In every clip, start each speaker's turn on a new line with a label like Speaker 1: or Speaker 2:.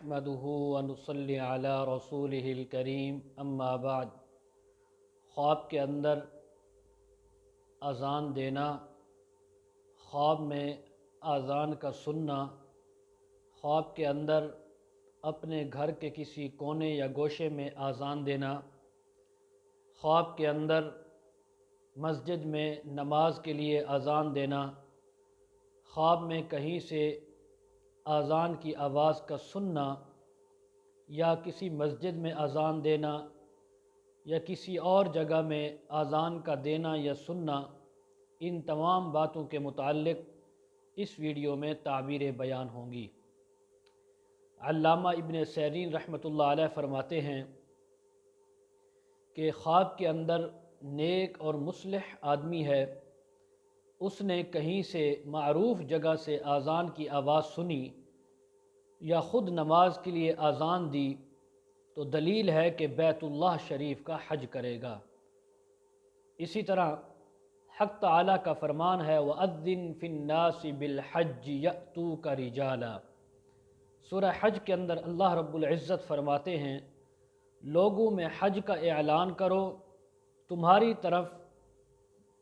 Speaker 1: نحمده ونصلی علی رسولہ الکریم اما بعد۔ خواب کے اندر اذان دینا، خواب میں اذان کا سننا، خواب کے اندر اپنے گھر کے کسی کونے یا گوشے میں اذان دینا، خواب کے اندر مسجد میں نماز کے لیے اذان دینا، خواب میں کہیں سے اذان کی آواز کا سننا یا کسی مسجد میں اذان دینا یا کسی اور جگہ میں اذان کا دینا یا سننا، ان تمام باتوں کے متعلق اس ویڈیو میں تعبیر بیان ہوں گی۔ علامہ ابن سیرین رحمۃ اللہ علیہ فرماتے ہیں کہ خواب کے اندر نیک اور مصلح آدمی ہے، اس نے کہیں سے معروف جگہ سے اذان کی آواز سنی یا خود نماز کے لیے اذان دی تو دلیل ہے کہ بیت اللہ شریف کا حج کرے گا۔ اسی طرح حق تعالیٰ کا فرمان ہے وَأَذِّن فِي النَّاسِ بِالْحَجِّ يَأْتُوكَ رِجَالًا۔ سورہ حج کے اندر اللہ رب العزت فرماتے ہیں لوگوں میں حج کا اعلان کرو، تمہاری طرف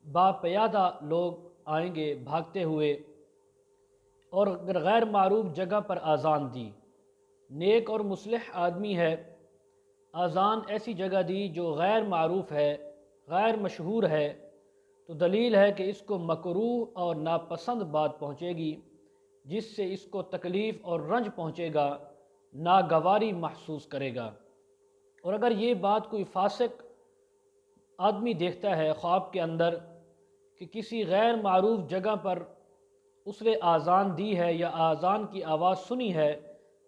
Speaker 1: باپیادہ لوگ آئیں گے بھاگتے ہوئے، اور اگر غیر معروف جگہ پر اذان دی، نیک اور مصلح آدمی ہے، اذان ایسی جگہ دی جو غیر معروف ہے، غیر مشہور ہے، تو دلیل ہے کہ اس کو مکروہ اور ناپسند بات پہنچے گی، جس سے اس کو تکلیف اور رنج پہنچے گا، ناگواری محسوس کرے گا۔ اور اگر یہ بات کوئی فاسق آدمی دیکھتا ہے خواب کے اندر کہ کسی غیر معروف جگہ پر اس نے اذان دی ہے یا اذان کی آواز سنی ہے،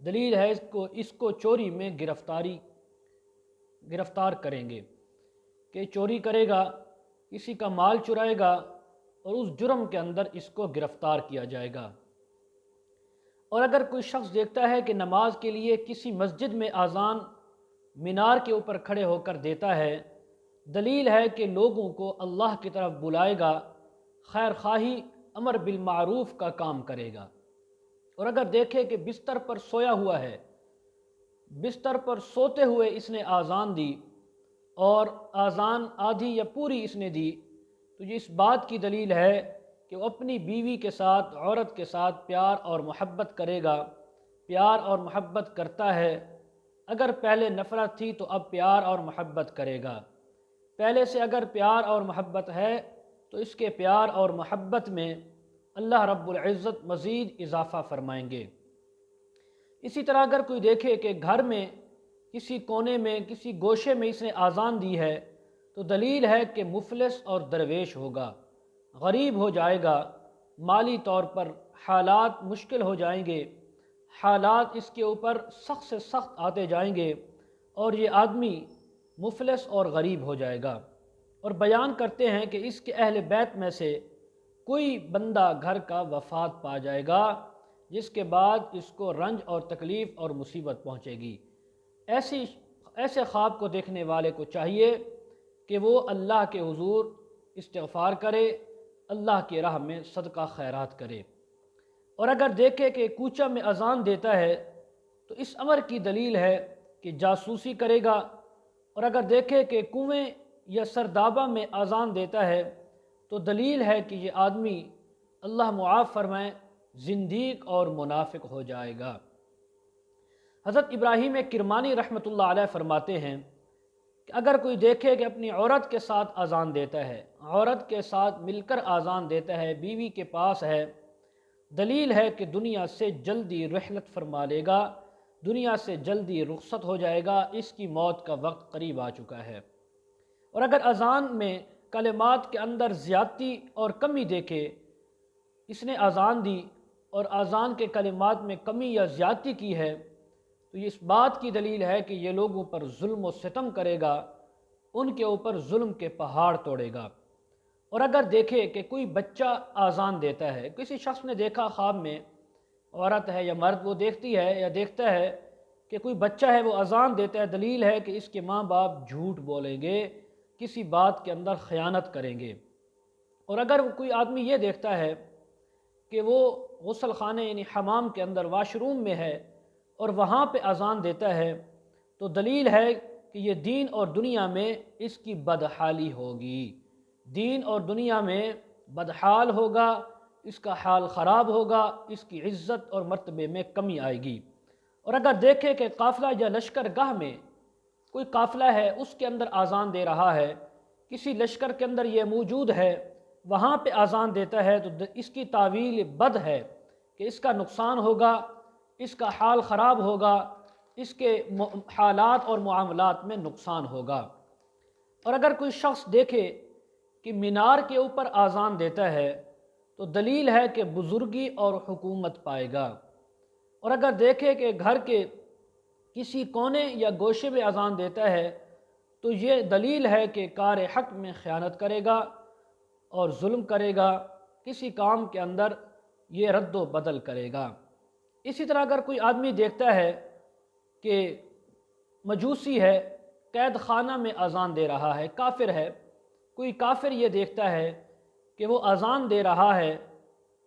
Speaker 1: دلیل ہے اس کو چوری میں گرفتار کریں گے کہ چوری کرے گا، کسی کا مال چرائے گا اور اس جرم کے اندر اس کو گرفتار کیا جائے گا۔ اور اگر کوئی شخص دیکھتا ہے کہ نماز کے لیے کسی مسجد میں اذان مینار کے اوپر کھڑے ہو کر دیتا ہے، دلیل ہے کہ لوگوں کو اللہ کی طرف بلائے گا، خیر خواہی، امر بالمعروف کا کام کرے گا۔ اور اگر دیکھے کہ بستر پر سویا ہوا ہے، بستر پر سوتے ہوئے اس نے اذان دی اور اذان آدھی یا پوری اس نے دی، تو یہ اس بات کی دلیل ہے کہ وہ اپنی بیوی کے ساتھ، عورت کے ساتھ پیار اور محبت کرے گا، پیار اور محبت کرتا ہے۔ اگر پہلے نفرت تھی تو اب پیار اور محبت کرے گا، پہلے سے اگر پیار اور محبت ہے تو اس کے پیار اور محبت میں اللہ رب العزت مزید اضافہ فرمائیں گے۔ اسی طرح اگر کوئی دیکھے کہ گھر میں کسی کونے میں، کسی گوشے میں اس نے اذان دی ہے تو دلیل ہے کہ مفلس اور درویش ہوگا، غریب ہو جائے گا، مالی طور پر حالات مشکل ہو جائیں گے، حالات اس کے اوپر سخت سے سخت آتے جائیں گے اور یہ آدمی مفلس اور غریب ہو جائے گا۔ اور بیان کرتے ہیں کہ اس کے اہل بیت میں سے کوئی بندہ گھر کا وفات پا جائے گا، جس کے بعد اس کو رنج اور تکلیف اور مصیبت پہنچے گی۔ ایسے خواب کو دیکھنے والے کو چاہیے کہ وہ اللہ کے حضور استغفار کرے، اللہ کی راہ میں صدقہ خیرات کرے۔ اور اگر دیکھے کہ کوچہ میں اذان دیتا ہے تو اس امر کی دلیل ہے کہ جاسوسی کرے گا، اور اگر دیکھے کہ کنویں یا سردابہ میں اذان دیتا ہے تو دلیل ہے کہ یہ آدمی اللہ معاف فرمائے زندیق اور منافق ہو جائے گا۔ حضرت ابراہیم کرمانی رحمۃ اللہ علیہ فرماتے ہیں کہ اگر کوئی دیکھے کہ اپنی عورت کے ساتھ اذان دیتا ہے، عورت کے ساتھ مل کر اذان دیتا ہے، بیوی کے پاس ہے، دلیل ہے کہ دنیا سے جلدی رحلت فرما لے گا، دنیا سے جلدی رخصت ہو جائے گا، اس کی موت کا وقت قریب آ چکا ہے۔ اور اگر اذان میں کلمات کے اندر زیادتی اور کمی دیکھے، اس نے اذان دی اور اذان کے کلمات میں کمی یا زیادتی کی ہے، تو یہ اس بات کی دلیل ہے کہ یہ لوگوں پر ظلم و ستم کرے گا، ان کے اوپر ظلم کے پہاڑ توڑے گا۔ اور اگر دیکھے کہ کوئی بچہ اذان دیتا ہے، کسی شخص نے دیکھا خواب میں، عورت ہے یا مرد، وہ دیکھتی ہے یا دیکھتا ہے کہ کوئی بچہ ہے وہ اذان دیتا ہے، دلیل ہے کہ اس کے ماں باپ جھوٹ بولیں گے، کسی بات کے اندر خیانت کریں گے۔ اور اگر کوئی آدمی یہ دیکھتا ہے کہ وہ غسل خانے یعنی حمام کے اندر، واش روم میں ہے، اور وہاں پہ اذان دیتا ہے تو دلیل ہے کہ یہ دین اور دنیا میں اس کی بدحالی ہوگی، دین اور دنیا میں بدحال ہوگا، اس کا حال خراب ہوگا، اس کی عزت اور مرتبے میں کمی آئے گی۔ اور اگر دیکھیں کہ قافلہ یا لشکر گاہ میں کوئی قافلہ ہے، اس کے اندر اذان دے رہا ہے، کسی لشکر کے اندر یہ موجود ہے، وہاں پہ اذان دیتا ہے، تو اس کی تعویل بد ہے کہ اس کا نقصان ہوگا، اس کا حال خراب ہوگا، اس کے حالات اور معاملات میں نقصان ہوگا۔ اور اگر کوئی شخص دیکھے کہ مینار کے اوپر اذان دیتا ہے تو دلیل ہے کہ بزرگی اور حکومت پائے گا۔ اور اگر دیکھے کہ گھر کے کسی کونے یا گوشے میں اذان دیتا ہے تو یہ دلیل ہے کہ کار حق میں خیانت کرے گا اور ظلم کرے گا، کسی کام کے اندر یہ رد و بدل کرے گا۔ اسی طرح اگر کوئی آدمی دیکھتا ہے کہ مجوسی ہے، قید خانہ میں اذان دے رہا ہے، کافر ہے، کوئی کافر یہ دیکھتا ہے کہ وہ اذان دے رہا ہے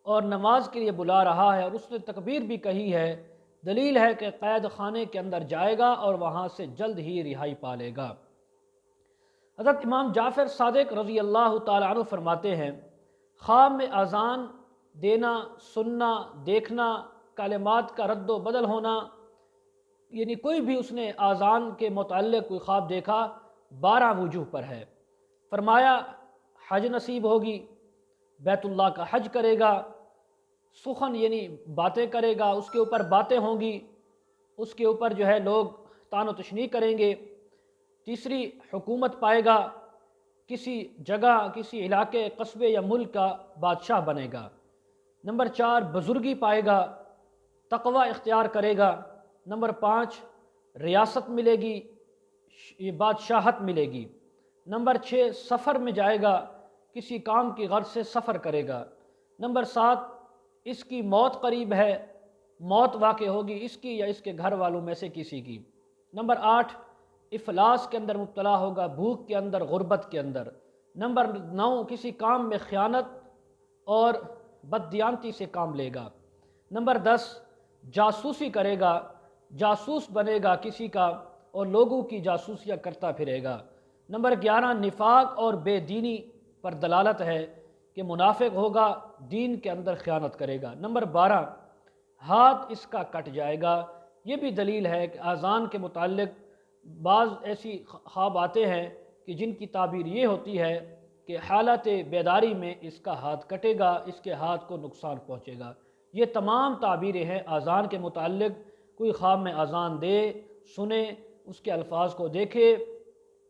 Speaker 1: اور نماز کے لیے بلا رہا ہے اور اس نے تکبیر بھی کہی ہے، دلیل ہے کہ قید خانے کے اندر جائے گا اور وہاں سے جلد ہی رہائی پا لے گا۔ حضرت امام جعفر صادق رضی اللہ تعالیٰ عنہ فرماتے ہیں، خواب میں اذان دینا، سننا، دیکھنا، کلمات کا رد و بدل ہونا، یعنی کوئی بھی اس نے اذان کے متعلق کوئی خواب دیکھا 12 وجوہ پر ہے۔ فرمایا حج نصیب ہوگی، بیت اللہ کا حج کرے گا، سخن یعنی باتیں کرے گا، اس کے اوپر باتیں ہوں گی، اس کے اوپر جو ہے لوگ طعن و تشنیع کریں گے۔ تیسری، حکومت پائے گا، کسی جگہ، کسی علاقے، قصبے یا ملک کا بادشاہ بنے گا۔ نمبر 4، بزرگی پائے گا، تقوی اختیار کرے گا۔ نمبر 5، ریاست ملے گی، یہ بادشاہت ملے گی۔ نمبر 6، سفر میں جائے گا، کسی کام کی غرض سے سفر کرے گا۔ نمبر 7، اس کی موت قریب ہے، موت واقع ہوگی اس کی یا اس کے گھر والوں میں سے کسی کی۔ نمبر 8، افلاس کے اندر مبتلا ہوگا، بھوک کے اندر، غربت کے اندر۔ نمبر 9، کسی کام میں خیانت اور بددیانتی سے کام لے گا۔ نمبر 10، جاسوسی کرے گا، جاسوس بنے گا کسی کا اور لوگوں کی جاسوسیاں کرتا پھرے گا۔ نمبر 11، نفاق اور بے دینی پر دلالت ہے کہ منافق ہوگا، دین کے اندر خیانت کرے گا۔ نمبر 12، ہاتھ اس کا کٹ جائے گا۔ یہ بھی دلیل ہے کہ اذان کے متعلق بعض ایسی خواب آتے ہیں کہ جن کی تعبیر یہ ہوتی ہے کہ حالت بیداری میں اس کا ہاتھ کٹے گا، اس کے ہاتھ کو نقصان پہنچے گا۔ یہ تمام تعبیریں ہیں اذان کے متعلق۔ کوئی خواب میں اذان دے، سنے، اس کے الفاظ کو دیکھے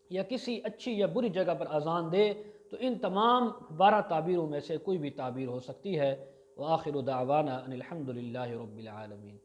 Speaker 1: یا کسی اچھی یا بری جگہ پر اذان دے تو ان تمام 12 تعبیروں میں سے کوئی بھی تعبیر ہو سکتی ہے۔ وآخر دعوانا ان الحمد للہ رب العالمین۔